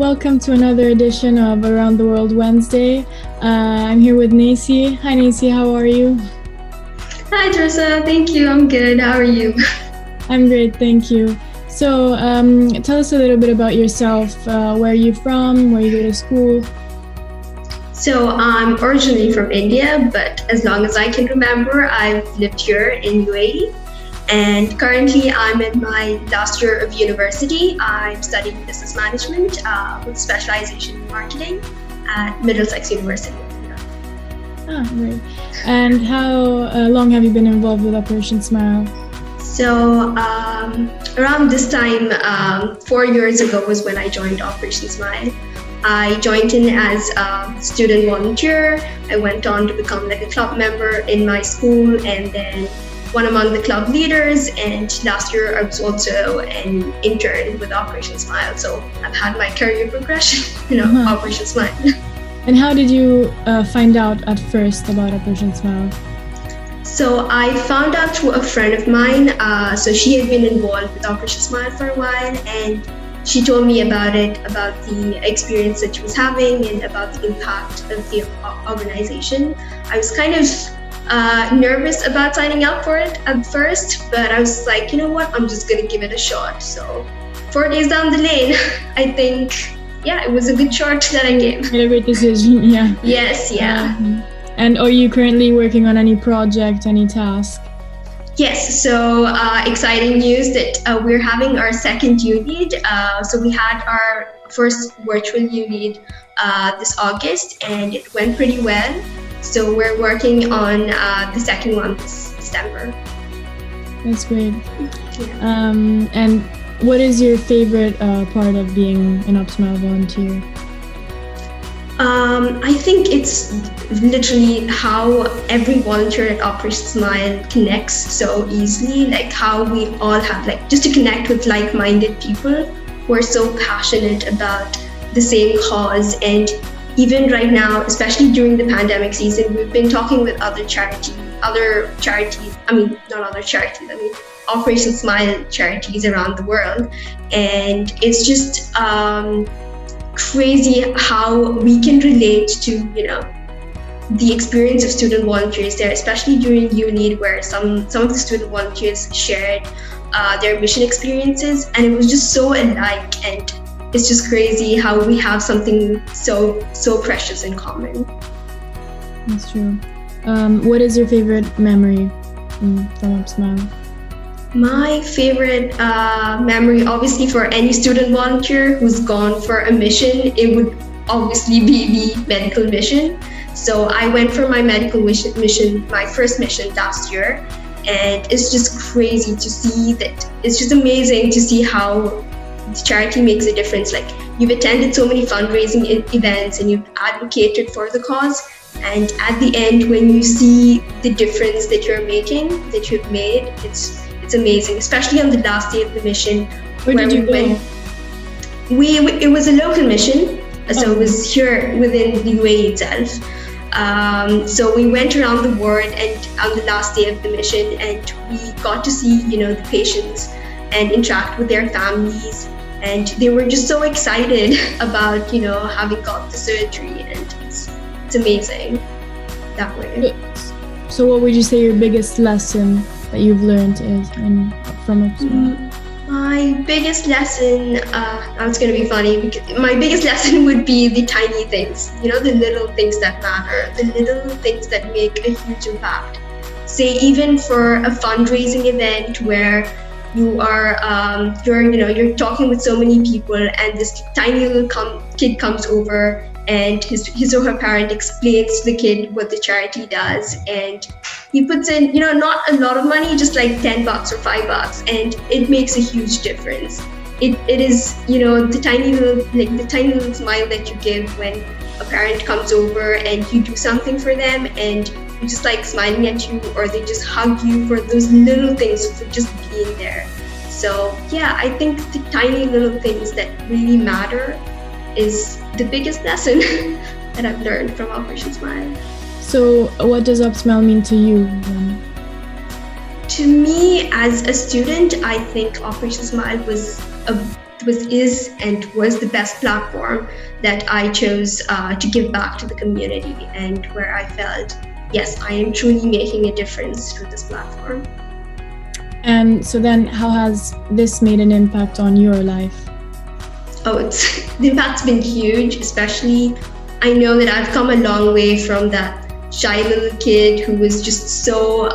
welcome to another edition of Around the World Wednesday. I'm here with Naicy. Hi Naicy, how are you? Hi Drusa, thank you. I'm good. How are you? I'm great, thank you. So tell us a little bit about yourself. Where are you from? Where you go to school? So I'm originally from India, but as long as I can remember, I've lived here in UAE. And currently I'm in my last year of university. I'm studying business management with specialization in marketing at Middlesex University. Ah, great. And how long have you been involved with Operation Smile? So around this time, 4 years ago was when I joined Operation Smile. I joined in as a student volunteer. I went on to become like a club member in my school and then one among the club leaders, and last year I was also an intern with Operation Smile. So I've had my career progression, Operation Smile. And how did you find out at first about Operation Smile? So I found out through a friend of mine. So she had been involved with Operation Smile for a while, and she told me about it, about the experience that she was having and about the impact of the organization. I was kind of nervous about signing up for it at first, but I was like, you know what, I'm just gonna give it a shot. So 4 days down the lane, I think, it was a good shot that I gave. Made a great decision, yeah. Yes, yeah. And are you currently working on any project, any task? Yes, so exciting news that we're having our second ULEAD. So we had our first virtual ULEAD this August, and it went pretty well. So we're working on the second one this December. That's great. Yeah. And what is your favorite part of being an OpSmile volunteer? I think it's literally how every volunteer at Operation Smile connects so easily, like how we all have, like, just to connect with like-minded people who are so passionate about the same cause. And even right now, especially during the pandemic season, we've been talking with Operation Smile charities around the world. And it's just crazy how we can relate to, the experience of student volunteers there, especially during ULEAD, where some of the student volunteers shared their mission experiences, and it was just so alike. And it's just crazy how we have something so precious in common. That's true. What is your favorite memory from OpSmile? My favorite memory, obviously, for any student volunteer who's gone for a mission, it would obviously be the medical mission. So I went for my medical mission, my first mission last year, and it's just crazy to see that. It's just amazing to see how charity makes a difference. Like, you've attended so many fundraising events and you've advocated for the cause, and at the end, when you see the difference that you're making, that you've made, it's amazing. Especially on the last day of the mission. Where did you go? It was a local mission, so it was here within the UAE itself. So we went around the world and on the last day of the mission, and we got to see, the patients and interact with their families. And they were just so excited about, having got the surgery, and it's amazing that way. So what would you say your biggest lesson that you've learned is from OpSmile? My biggest lesson, now it's going to be funny, because my biggest lesson would be the tiny things, the little things that matter, the little things that make a huge impact. Say even for a fundraising event where you are, you're talking with so many people, and this tiny little kid comes over, and his or her parent explains to the kid what the charity does, and he puts in, not a lot of money, just like $10 or $5, and it makes a huge difference. It is, the tiny little smile that you give when a parent comes over and you do something for them, and you just like smiling at you, or they just hug you, for those little things, for just being there. So I think the tiny little things that really matter is the biggest lesson that I've learned from Operation Smile. So what does OpSmile mean to you then? To me, as a student, I think Operation Smile was the is and was the best platform that I chose to give back to the community, and where I felt, yes, I am truly making a difference through this platform. And so then how has this made an impact on your life? Oh, the impact's been huge, especially I know that I've come a long way from that shy little kid who was just so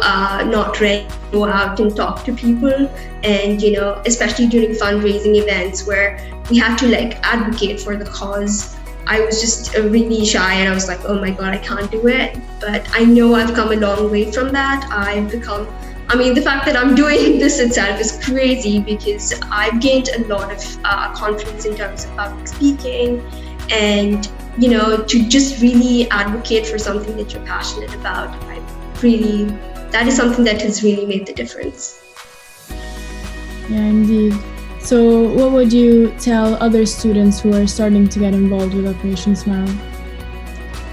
not ready to go out and talk to people. And, especially during fundraising events where we had to advocate for the cause, I was just really shy and I was like, oh my God, I can't do it. But I know I've come a long way from that. The fact that I'm doing this itself is crazy, because I've gained a lot of confidence in terms of public speaking, and to just really advocate for something that you're passionate about. That is something that has really made the difference. Yeah, indeed. So what would you tell other students who are starting to get involved with Operation Smile?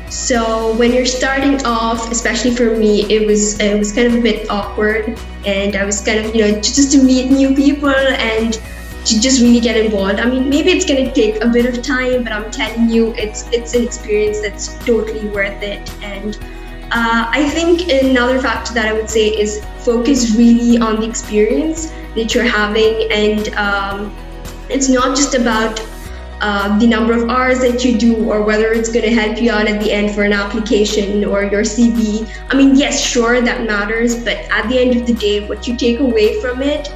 So when you're starting off, especially for me, it was kind of a bit awkward, and I was kind of, just to meet new people and to just really get involved. Maybe it's going to take a bit of time, but I'm telling you, it's an experience that's totally worth it. And I think another factor that I would say is focus really on the experience that you're having, and it's not just about the number of hours that you do, or whether it's going to help you out at the end for an application or your CV. Yes, sure, that matters, but at the end of the day, what you take away from it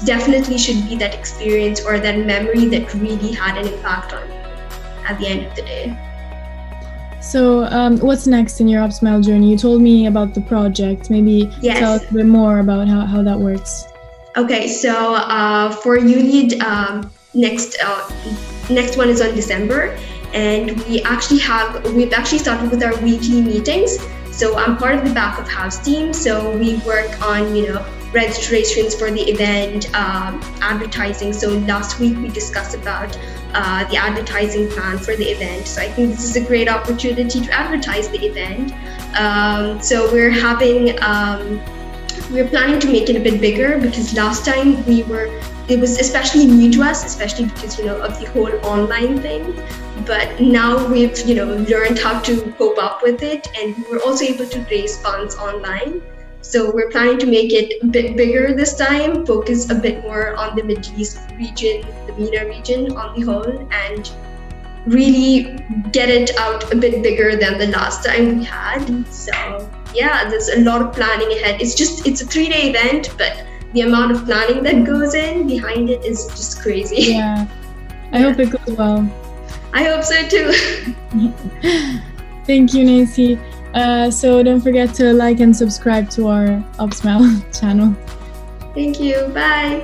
definitely should be that experience or that memory that really had an impact on you at the end of the day. So what's next in your UpSmile journey? You told me about the project. Maybe Yes. Tell us a bit more about how that works. Okay, so for ULEAD, next one is on December, and we've actually started with our weekly meetings. So I'm part of the back of house team. So we work on registrations for the event, advertising. So last week we discussed about the advertising plan for the event. So I think this is a great opportunity to advertise the event. So we're planning to make it a bit bigger, because last time it was especially new to us, especially because of the whole online thing. But now we've learned how to cope up with it, and we're also able to raise funds online. So we're planning to make it a bit bigger this time, focus a bit more on the Middle East region, the MENA region on the whole, and really get it out a bit bigger than the last time we had. So yeah, there's a lot of planning ahead. It's a 3-day event, but the amount of planning that goes in behind it is just crazy. Yeah, I hope it goes well. I hope so too. Thank you, Naicy. So don't forget to like and subscribe to our UpSmile channel. Thank you. Bye.